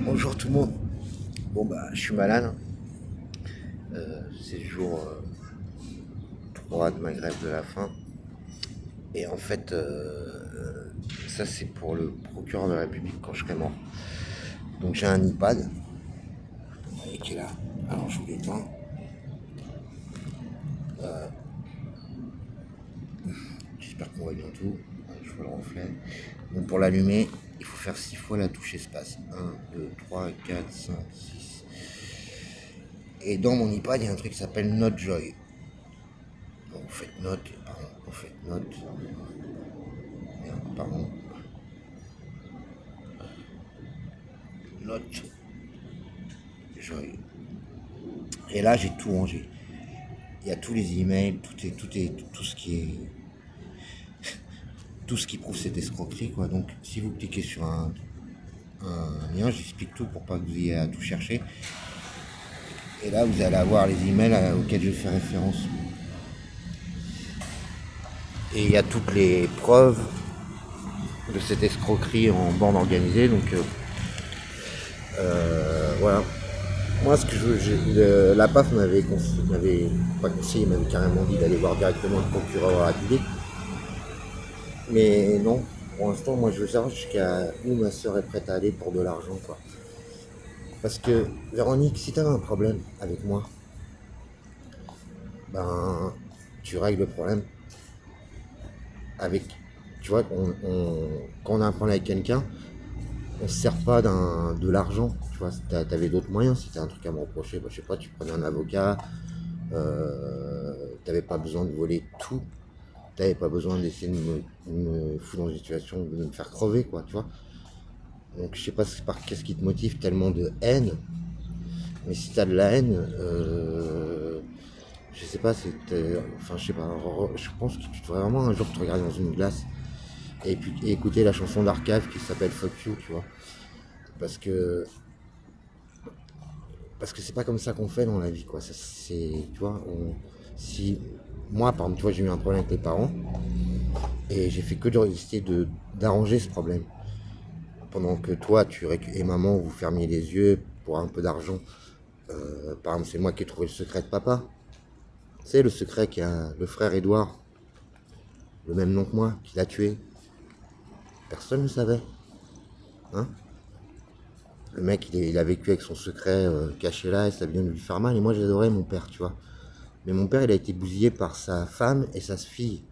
Bonjour tout le monde. Bon bah je suis malade. C'est le jour 3 de ma grève de la faim. Et en fait ça c'est pour le procureur de la République quand je serai mort. Donc j'ai un iPad qui est là. Alors je vous l'éteins. J'espère qu'on voit bien tout. Ouais, je vois le reflet. Donc pour l'allumer, il faut faire 6 fois la touche espace. 1, 2, 3, 4, 5, 6. Et dans mon iPad, il y a un truc qui s'appelle NoteJoy. Donc vous faites note, pardon, vous faites note. Merde, pardon. Note. Joy. Et là, j'ai tout rangé. Il y a tous les emails, tout ce qui prouve cette escroquerie, quoi. Donc, si vous cliquez sur un lien, j'explique tout pour pas que vous ayez à tout chercher. Et là, vous allez avoir les emails auxquels je fais référence. Et il y a toutes les preuves de cette escroquerie en bande organisée. Donc, voilà. Moi, ce que la PAF m'avait pas conseillé, m'avait carrément dit d'aller voir directement le procureur de la République. Mais non, pour l'instant, moi, je veux savoir jusqu'à où ma soeur est prête à aller pour de l'argent, quoi. Parce que, Véronique, si t'avais un problème avec moi, ben, tu règles le problème avec, tu vois, quand on a un problème avec quelqu'un, on se sert pas de l'argent, tu vois. T'avais d'autres moyens, si t'as un truc à me reprocher, bah, je sais pas, tu prenais un avocat, t'avais pas besoin de voler tout, t'avais pas besoin d'essayer de me foutre dans une situation de me faire crever, quoi, tu vois. Donc je sais pas qu'est-ce qui te motive tellement de haine, mais si t'as de la haine, je sais pas, enfin je sais pas, je pense que tu devrais vraiment un jour te regarder dans une glace et puis et écouter la chanson d'Arcave qui s'appelle Fuck You, tu vois. Parce que parce que c'est pas comme ça qu'on fait dans la vie, quoi. Tu vois, si moi par exemple, tu vois, j'ai eu un problème avec les parents et j'ai fait que essayer d'arranger ce problème. Pendant que toi, et maman, vous fermiez les yeux pour un peu d'argent. Par exemple, c'est moi qui ai trouvé le secret de papa. C'est le secret qu'il y a le frère Édouard, le même nom que moi, qui l'a tué. Personne ne le savait. Hein. Le mec, il a vécu avec son secret caché là et ça vient de lui faire mal. Et moi, j'adorais mon père, tu vois. Mais mon père, il a été bousillé par sa femme et sa fille.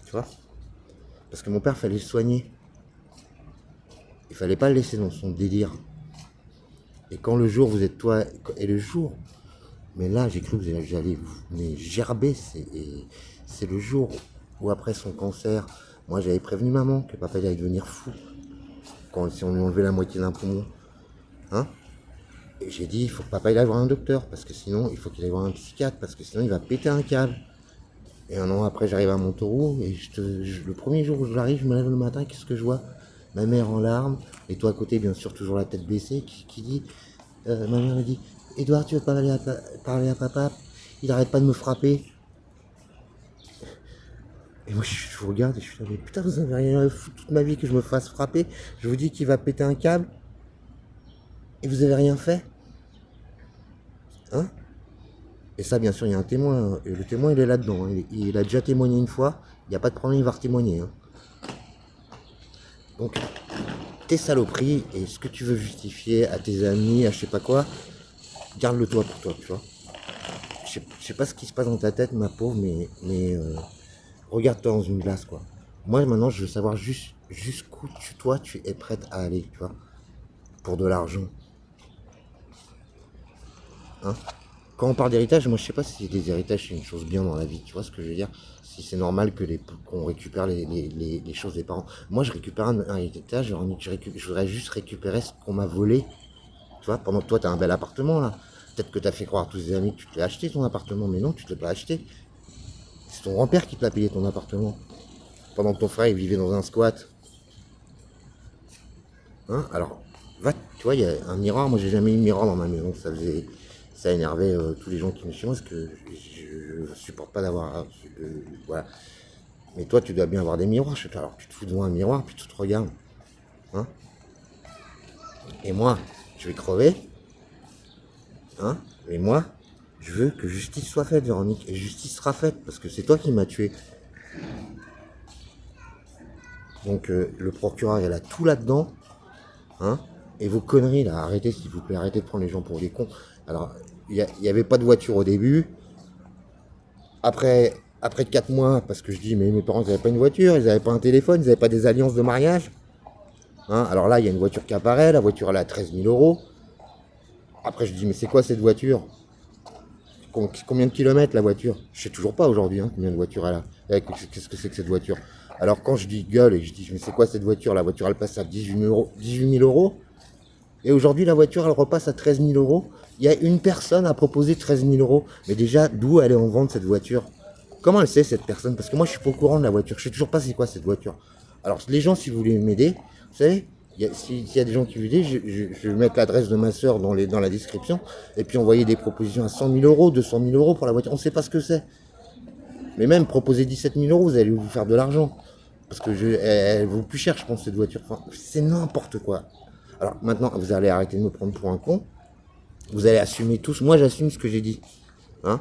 Tu vois. Parce que mon père, fallait le soigner. Il fallait pas le laisser dans son délire. Et quand le jour, vous êtes toi... Et le jour... Mais là, j'ai cru que j'allais vous gerber. C'est le jour où, après son cancer, moi, j'avais prévenu maman que papa allait devenir fou. Si on lui enlevait la moitié d'un poumon. Hein. Et j'ai dit, il faut que papa aille voir un docteur. Parce que sinon, il faut qu'il aille voir un psychiatre. Parce que sinon, il va péter un câble. Et un an après, j'arrive à Montauroux. Et le premier jour où j'arrive, je me lève le matin. Qu'est-ce que je vois? Ma mère en larmes. Et toi à côté, bien sûr, toujours la tête baissée. Qui dit, ma mère me dit, Edouard, tu veux parler à papa? Il arrête pas de me frapper. Et moi, je vous regarde et je suis là, mais putain, vous avez rien à foutre toute ma vie que je me fasse frapper. Je vous dis qu'il va péter un câble. Et vous avez rien fait. Hein? Et ça, bien sûr, il y a un témoin. Et le témoin, il est là-dedans. Hein. Il a déjà témoigné une fois. Il n'y a pas de problème, il va retémoigner. Hein. Donc, tes saloperies et ce que tu veux justifier à tes amis, à je sais pas quoi, garde-le toi pour toi, tu vois. Je sais pas ce qui se passe dans ta tête, ma pauvre, mais regarde-toi dans une glace, quoi. Moi, maintenant, je veux savoir jusqu'où toi, tu es prête à aller, tu vois, pour de l'argent. Hein. Quand on parle d'héritage, moi, je sais pas si les héritages, c'est une chose bien dans la vie, tu vois ce que je veux dire. Si c'est normal qu'on récupère les choses des parents. Moi, je récupère un héritage, je voudrais juste récupérer ce qu'on m'a volé. Tu vois, pendant que toi, tu as un bel appartement, là. Peut-être que tu as fait croire à tous tes amis que tu te l'as acheté, ton appartement, mais non, tu ne l'as pas acheté. C'est ton grand-père qui te l'a payé, ton appartement. Pendant que ton frère, il vivait dans un squat. Hein. Alors, tu vois, il y a un miroir. Moi, j'ai jamais eu de miroir dans ma maison. Ça énervait tous les gens qui me suivent parce que je supporte pas d'avoir... voilà. Mais toi, tu dois bien avoir des miroirs. Alors, tu te fous devant un miroir, puis tu te regardes. Hein. Et moi, je vais crever. Hein? Mais moi, je veux que justice soit faite, Véronique. Et justice sera faite, parce que c'est toi qui m'as tué. Donc le procureur, il a tout là-dedans. Hein? Et vos conneries, là, arrêtez, s'il vous plaît. Arrêtez de prendre les gens pour des cons. Alors, il n'y avait pas de voiture au début. Après 4 mois, parce que je dis, mais mes parents, ils n'avaient pas une voiture, ils n'avaient pas un téléphone, ils n'avaient pas des alliances de mariage. Hein? Alors là, il y a une voiture qui apparaît. La voiture, elle a 13 000 euros. Après, je dis, mais c'est quoi cette voiture? Combien de kilomètres la voiture? Je sais toujours pas aujourd'hui combien de voitures elle a. Qu'est-ce que c'est que cette voiture? Alors quand je dis gueule et je dis mais c'est quoi cette voiture? La voiture elle passe à 18 000 euros. Et aujourd'hui la voiture elle repasse à 13 000 euros. Il y a une personne à proposer 13 000 euros. Mais déjà d'où elle est en vente cette voiture? Comment elle sait cette personne? Parce que moi je suis pas au courant de la voiture. Je sais toujours pas c'est quoi cette voiture. Alors les gens si vous voulez m'aider, vous savez, s'il y a des gens qui veulent aider, je vais mettre l'adresse de ma soeur dans la description, et puis envoyer des propositions à 100 000 euros, 200 000 euros pour la voiture. On ne sait pas ce que c'est. Mais même proposer 17 000 euros, vous allez vous faire de l'argent. Parce que elle vaut plus cher, je pense, cette voiture. Enfin, c'est n'importe quoi. Alors maintenant, vous allez arrêter de me prendre pour un con. Vous allez assumer tous. Moi, j'assume ce que j'ai dit. Hein,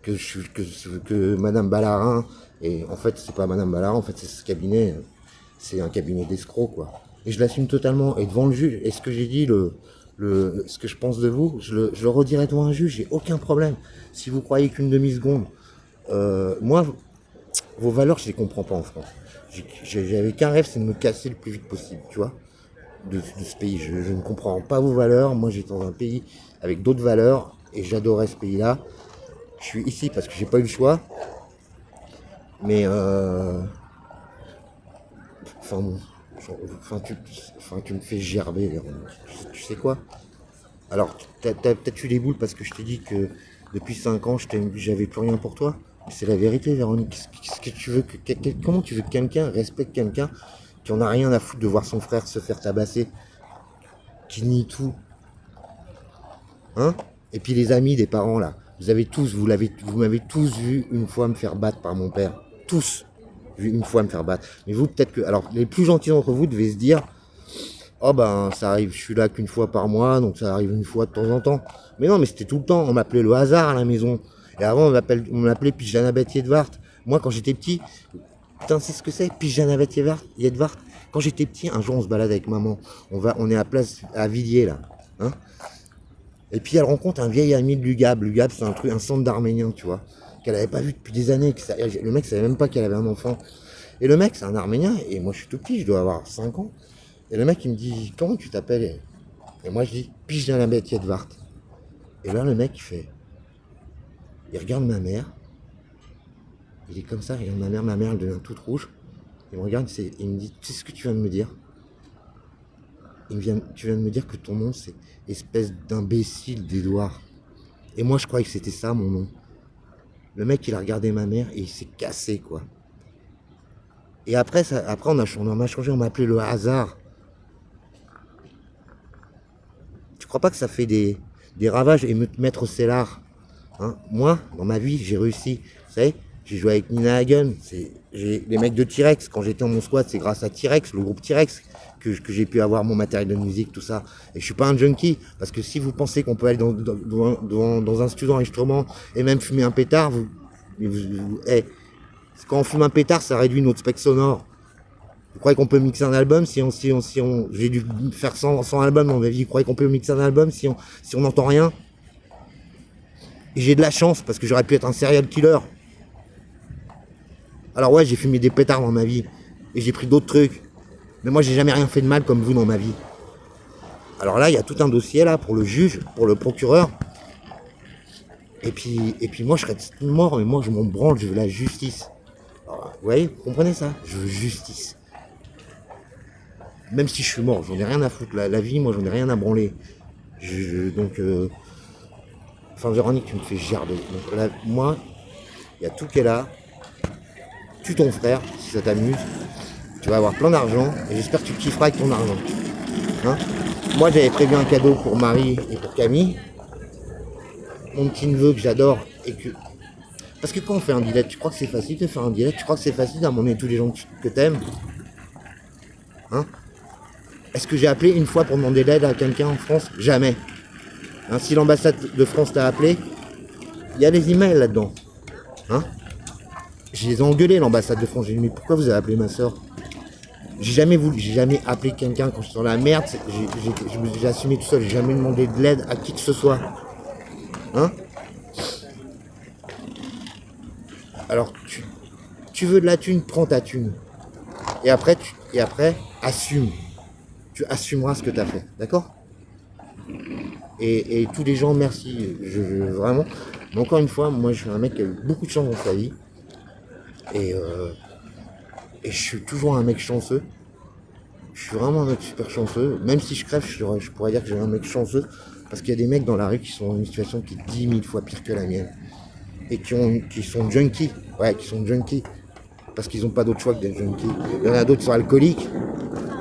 que Madame Ballarin, et en fait, c'est pas Madame Ballarin, en fait, c'est ce cabinet. C'est un cabinet d'escrocs, quoi. Et je l'assume totalement. Et devant le juge, et ce que j'ai dit, ce que je pense de vous, je le redirai devant un juge, j'ai aucun problème. Si vous croyez qu'une demi-seconde, moi, vos valeurs, je les comprends pas en France. J'avais qu'un rêve, c'est de me casser le plus vite possible, tu vois, de ce pays. Je ne comprends pas vos valeurs. Moi, j'étais dans un pays avec d'autres valeurs, et j'adorais ce pays-là. Je suis ici parce que j'ai pas eu le choix. Mais enfin bon. Tu me fais gerber, Véronique. Tu sais quoi? Alors, t'as peut-être eu des boules parce que je t'ai dit que depuis 5 ans, j'avais plus rien pour toi. Mais c'est la vérité, Véronique. Qu'est-ce que tu veux comment tu veux que quelqu'un respecte quelqu'un qui en a rien à foutre de voir son frère se faire tabasser, qui nie tout, hein? Et puis les amis des parents là, vous m'avez tous vu une fois me faire battre par mon père, tous vu une fois me faire battre. Mais vous peut-être que, alors les plus gentils d'entre vous devaient se dire, oh ben ça arrive, je suis là qu'une fois par mois, donc ça arrive une fois de temps en temps. Mais non, mais c'était tout le temps. On m'appelait le hasard à la maison. Et avant on m'appelait Pijanabat Yedvart. Moi quand j'étais petit, putain c'est ce que c'est, Pijanabat Yedvart. Quand j'étais petit, un jour on se balade avec maman. On est à place à Villiers là. Hein, et puis elle rencontre un vieil ami de Lugab. Lugab c'est un centre d'Arméniens, tu vois, qu'elle avait pas vu depuis des années. Le mec savait même pas qu'elle avait un enfant. Et le mec c'est un Arménien, et moi je suis tout petit, je dois avoir 5 ans. Et le mec il me dit, comment tu t'appelles? Et moi je dis, Pijanabat Yedvart. Et là le mec il regarde ma mère. Il est comme ça, il regarde ma mère elle devient toute rouge. Il me regarde, il me dit, tu sais ce que tu viens de me dire? Tu viens de me dire que ton nom c'est espèce d'imbécile d'Edouard. Et moi je croyais que c'était ça mon nom. Le mec il a regardé ma mère et il s'est cassé quoi. Et après on m'a changé, on m'a appelé le hasard. Tu crois pas que ça fait des ravages? Et Maître Cellard, hein, moi dans ma vie j'ai réussi. Vous savez, j'ai joué avec Nina Hagen, les mecs de T-Rex, quand j'étais en mon squat, c'est grâce à T-Rex, le groupe T-Rex, que j'ai pu avoir mon matériel de musique, tout ça. Et je suis pas un junkie, parce que si vous pensez qu'on peut aller dans un studio d'enregistrement et même fumer un pétard, quand on fume un pétard, ça réduit notre spectre sonore. Vous croyez qu'on peut mixer un album j'ai dû faire 100 albums dans ma vie, vous croyez qu'on peut mixer un album si on n'entend rien? Et j'ai de la chance, parce que j'aurais pu être un serial killer. Alors ouais, j'ai fumé des pétards dans ma vie, et j'ai pris d'autres trucs. Mais moi, j'ai jamais rien fait de mal comme vous dans ma vie. Alors là, il y a tout un dossier là pour le juge, pour le procureur. Et puis moi, je serais mort, mais moi, je m'en branle, je veux la justice. Alors, vous voyez, vous comprenez ça? Je veux justice. Même si je suis mort, j'en ai rien à foutre. La vie, moi, j'en ai rien à branler. Enfin, Véronique, tu me fais gerber. Donc là, moi, il y a tout qui est là. Tue ton frère, si ça t'amuse. Tu vas avoir plein d'argent, et j'espère que tu kifferas avec ton argent. Hein, moi, j'avais prévu un cadeau pour Marie et pour Camille. Mon petit neveu que j'adore, et que... Parce que quand on fait un dilette, tu crois que c'est facile de faire un dilette? Tu crois que c'est facile d'amener tous les gens que t'aimes? Hein? Est-ce que j'ai appelé une fois pour demander de l'aide à quelqu'un en France? Jamais. Hein, si l'ambassade de France t'a appelé, il y a des emails là-dedans. Hein, je les ai engueulés, l'ambassade de France. J'ai dit, mais pourquoi vous avez appelé ma soeur? J'ai jamais appelé quelqu'un quand je suis dans la merde. J'ai assumé tout seul. J'ai jamais demandé de l'aide à qui que ce soit. Hein? Alors, tu veux de la thune, prends ta thune. Et après, assume. Tu assumeras ce que tu as fait. D'accord? Et tous les gens, merci. Vraiment. Mais encore une fois, moi, je suis un mec qui a eu beaucoup de chance dans sa vie. Et je suis toujours un mec chanceux. Je suis vraiment un mec super chanceux. Même si je crève, je pourrais dire que j'ai un mec chanceux. Parce qu'il y a des mecs dans la rue qui sont dans une situation qui est 10 000 fois pire que la mienne. Et qui sont junkies. Ouais, qui sont junkies. Parce qu'ils n'ont pas d'autre choix que d'être junkies. Il y en a d'autres qui sont alcooliques.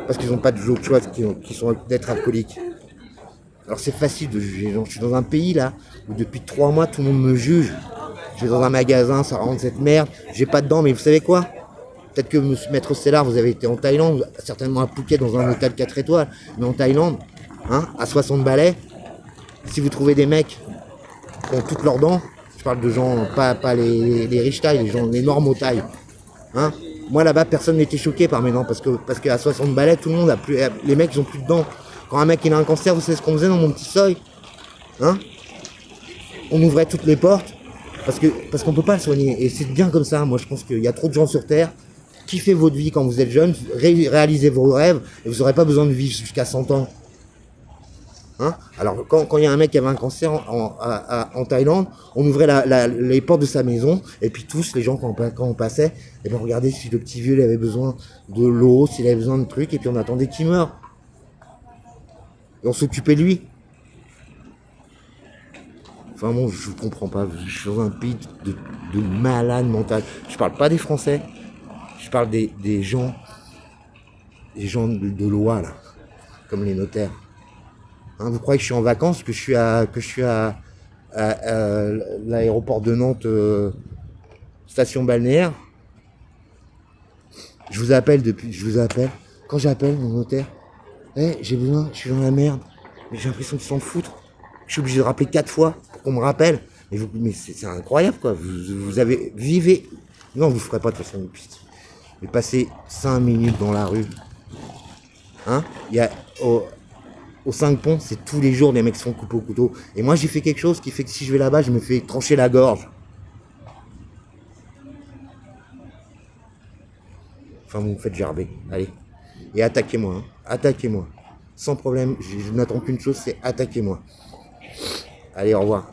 Parce qu'ils n'ont pas d'autre choix d'être alcooliques. Alors c'est facile de juger les gens. Je suis dans un pays là où depuis 3 mois tout le monde me juge. Je vais dans un magasin, ça rentre cette merde. J'ai pas dedans, mais vous savez quoi? Peut-être que Maître Stellar, vous avez été en Thaïlande, certainement à Phuket dans un hôtel 4 étoiles. Mais en Thaïlande, hein, à 60 balais, si vous trouvez des mecs qui ont toutes leurs dents, je parle de gens, pas les riches tailles, les gens, les normaux tailles. Hein, moi là-bas, personne n'était choqué par mes dents parce qu'à 60 balais, tout le monde a plus. Les mecs, ils ont plus de dents. Quand un mec il a un cancer, vous savez ce qu'on faisait dans mon petit seuil? Hein, on ouvrait toutes les portes parce qu'on peut pas le soigner. Et c'est bien comme ça. Moi, je pense qu'il y a trop de gens sur Terre. Kiffez votre vie quand vous êtes jeune, réalisez vos rêves et vous n'aurez pas besoin de vivre jusqu'à 100 ans. Hein, alors quand il y a un mec qui avait un cancer en Thaïlande, on ouvrait les portes de sa maison et puis tous les gens quand on passait, et ben regardez si le petit vieux il avait besoin de l'eau, s'il avait besoin de trucs, et puis on attendait qu'il meure. Et on s'occupait de lui. Enfin bon, je ne comprends pas, je suis dans un pays de malade mental. Je parle pas des Français, je parle des gens de loi là, comme les notaires. Hein, vous croyez que je suis en vacances, que je suis à l'aéroport de Nantes, station balnéaire? Je vous appelle. Quand j'appelle mon notaire, j'ai besoin, je suis dans la merde. Mais j'ai l'impression qu'ils s'en foutent. Je suis obligé de rappeler 4 fois pour qu'on me rappelle. Mais c'est incroyable quoi. Vous avez vivez. Non, vous ne ferez pas de toute façon. Mais passez 5 minutes dans la rue. Hein, il y a aux 5 ponts, c'est tous les jours les mecs se font couper au couteau. Et moi j'ai fait quelque chose qui fait que si je vais là-bas, je me fais trancher la gorge. Enfin vous me faites gerber, allez. Et attaquez-moi, hein. Attaquez-moi. Sans problème, je n'attends qu'une chose, c'est attaquez-moi. Allez, au revoir.